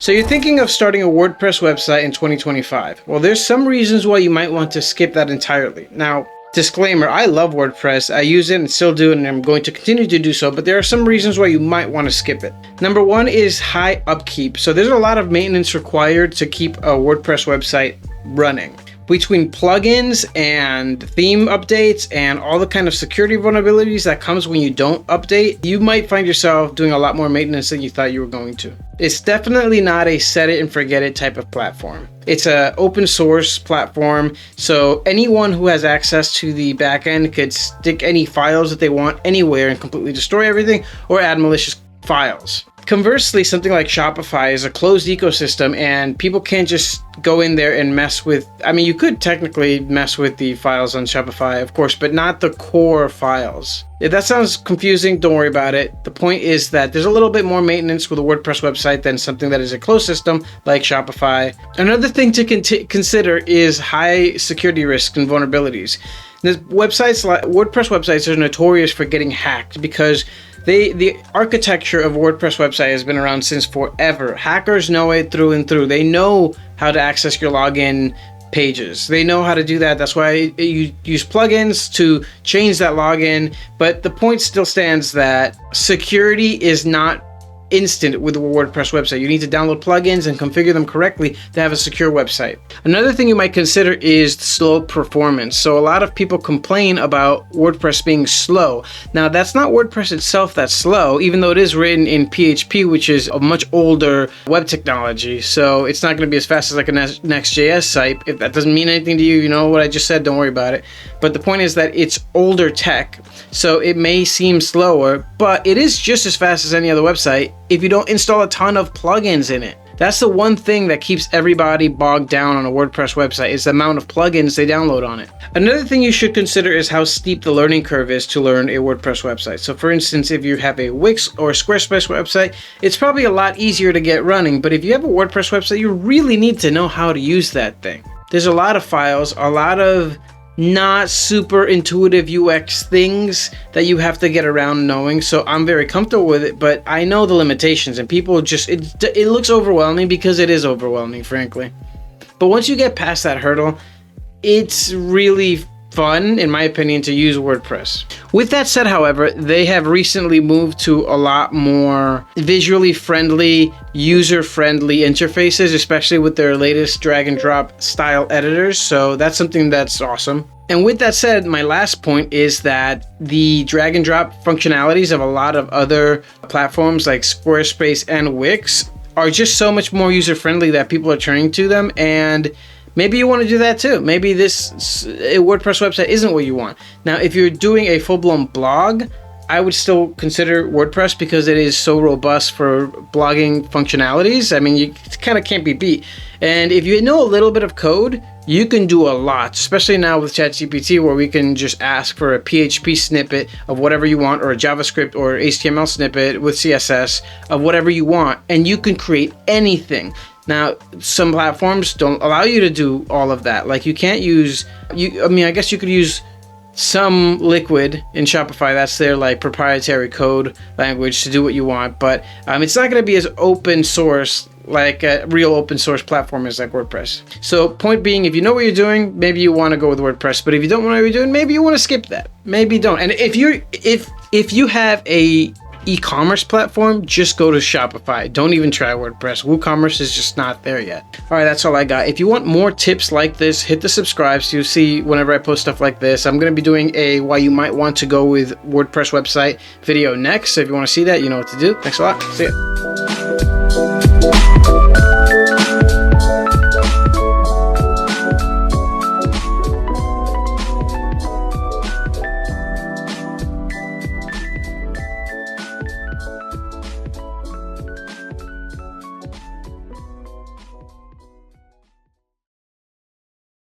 So you're thinking of starting a WordPress website in 2025. Well, there's some reasons why you might want to skip that entirely. Now, disclaimer, I love WordPress. I use it and still do, and I'm going to continue to do so, but there are some reasons why you might want to skip it. Number one is high upkeep. So there's a lot of maintenance required to keep a WordPress website running. Between plugins and theme updates and all the kind of security vulnerabilities that comes when you don't update, you might find yourself doing a lot more maintenance than you thought you were going to. It's definitely not a set it and forget it type of platform. It's an open source platform, so anyone who has access to the backend could stick any files that they want anywhere and completely destroy everything or add malicious files. Conversely, something like Shopify is a closed ecosystem and people can't just go in there and mess with, I mean, you could technically mess with the files on Shopify, of course, but not the core files. If that sounds confusing, don't worry about it. The point is that there's a little bit more maintenance with a WordPress website than something that is a closed system like Shopify. Another thing to consider is high security risks and vulnerabilities. WordPress websites are notorious for getting hacked because the architecture of WordPress website has been around since forever. Hackers know it through and through. They know how to access your login pages. They know how to do that. That's why you use plugins to change that login. But the point still stands that security is not instant with a WordPress website. You need to download plugins and configure them correctly to have a secure website. Another thing you might consider is slow performance. So a lot of people complain about WordPress being slow. Now that's not WordPress itself that's slow, even though it is written in PHP, which is a much older web technology. So it's not going to be as fast as like a Next.js site. If that doesn't mean anything to you, you know what I just said, don't worry about it. But the point is that it's older tech, so it may seem slower, but it is just as fast as any other website if you don't install a ton of plugins in it. That's the one thing that keeps everybody bogged down on a WordPress website is the amount of plugins they download on it. Another thing you should consider is how steep the learning curve is to learn a WordPress website. So for instance, if you have a Wix or Squarespace website, it's probably a lot easier to get running, but if you have a WordPress website, you really need to know how to use that thing. There's a lot of files, a lot of not super intuitive UX things that you have to get around knowing. So I'm very comfortable with it, but I know the limitations and people just, it looks overwhelming because it is overwhelming, frankly. But once you get past that hurdle, it's really fun, in my opinion, to use WordPress. With that said, however, they have recently moved to a lot more visually friendly, user-friendly interfaces, especially with their latest drag and drop style editors. So that's something that's awesome. And with that said, my last point is that the drag and drop functionalities of a lot of other platforms like Squarespace and Wix are just so much more user-friendly that people are turning to them, and maybe you want to do that too. Maybe this WordPress website isn't what you want. Now, if you're doing a full-blown blog, I would still consider WordPress because it is so robust for blogging functionalities. I mean, you kind of can't be beat. And if you know a little bit of code, you can do a lot, especially now with ChatGPT, where we can just ask for a PHP snippet of whatever you want, or a JavaScript or HTML snippet with CSS of whatever you want, and you can create anything. Now, some platforms don't allow you to do all of that. Like you can't use, I guess you could use some Liquid in Shopify. That's their like proprietary code language to do what you want, but it's not going to be as open source like a real open source platform is like WordPress. So point being, if you know what you're doing, maybe you want to go with WordPress, but if you don't know what you're doing, maybe you want to skip that. Maybe don't. And if you have a e-commerce platform, just go to Shopify. Don't even try WordPress. WooCommerce is just not there yet. All right, that's all I got. If you want more tips like this, hit the subscribe so you see whenever I post stuff like this. I'm going to be doing a why you might want to go with WordPress website video next. So if you want to see that, you know what to do. Thanks a lot. See ya.